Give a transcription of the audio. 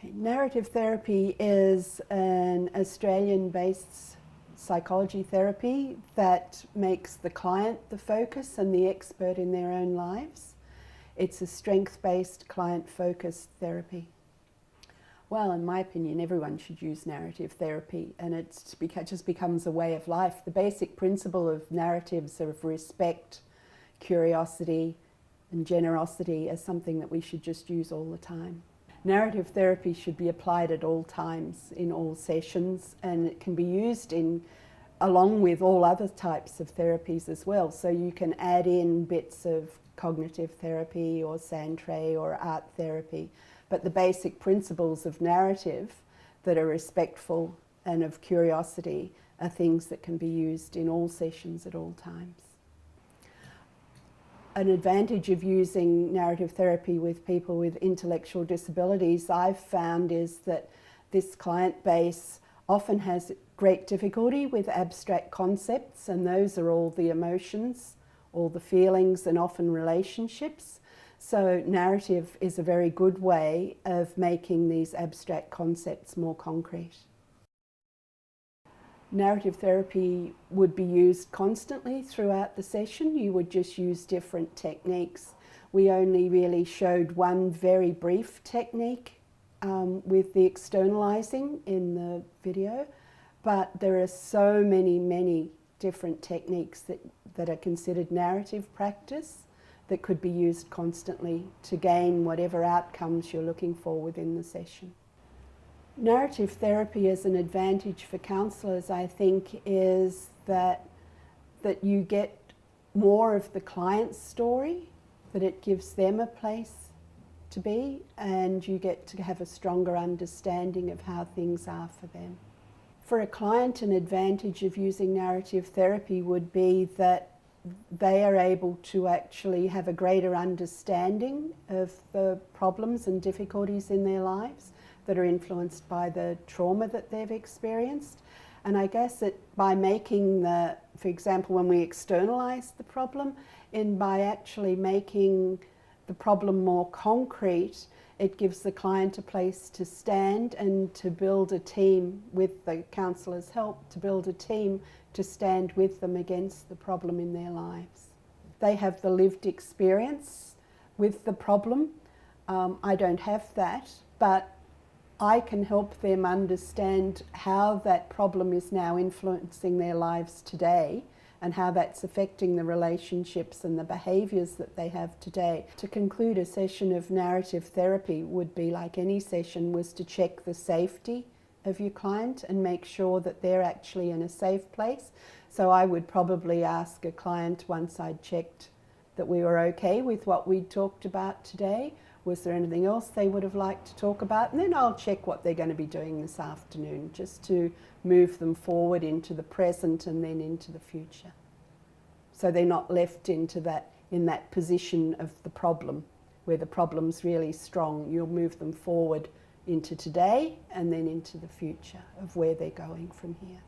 Okay, narrative therapy is an Australian-based psychology therapy that makes the client the focus and the expert in their own lives. It's a strength-based, client-focused therapy. Well, in my opinion, everyone should use narrative therapy, and it just becomes a way of life. The basic principle of narratives of respect, curiosity, and generosity is something that we should just use all the time. Narrative therapy should be applied at all times, in all sessions, and it can be used along with all other types of therapies as well. So you can add in bits of cognitive therapy or Sandtray or art therapy, but the basic principles of narrative that are respectful and of curiosity are things that can be used in all sessions at all times. An advantage of using narrative therapy with people with intellectual disabilities I've found is that this client base often has great difficulty with abstract concepts, and those are all the emotions, all the feelings, and often relationships. So narrative is a very good way of making these abstract concepts more concrete. Narrative therapy would be used constantly throughout the session. You would just use different techniques. We only really showed one very brief technique with the externalizing in the video, but there are so many different techniques that are considered narrative practice that could be used constantly to gain whatever outcomes you're looking for within the session. Narrative therapy as an advantage for counsellors, I think, is that you get more of the client's story, that it gives them a place to be, and you get to have a stronger understanding of how things are for them. For a client, an advantage of using narrative therapy would be that they are able to actually have a greater understanding of the problems and difficulties in their lives that are influenced by the trauma that they've experienced. And I guess by making for example, when we externalize the problem, by actually making the problem more concrete, it gives the client a place to stand and to build a team with the counsellor's help, to build a team to stand with them against the problem in their lives. They have the lived experience with the problem. I don't have that, but I can help them understand how that problem is now influencing their lives today and how that's affecting the relationships and the behaviours that they have today. To conclude a session of narrative therapy would be, like any session, was to check the safety of your client and make sure that they're actually in a safe place. So I would probably ask a client, once I'd checked that we were okay with what we talked about today, was there anything else they would have liked to talk about? And then I'll check what they're going to be doing this afternoon, just to move them forward into the present and then into the future. So they're not left in that position of the problem, where the problem's really strong. You'll move them forward into today and then into the future of where they're going from here.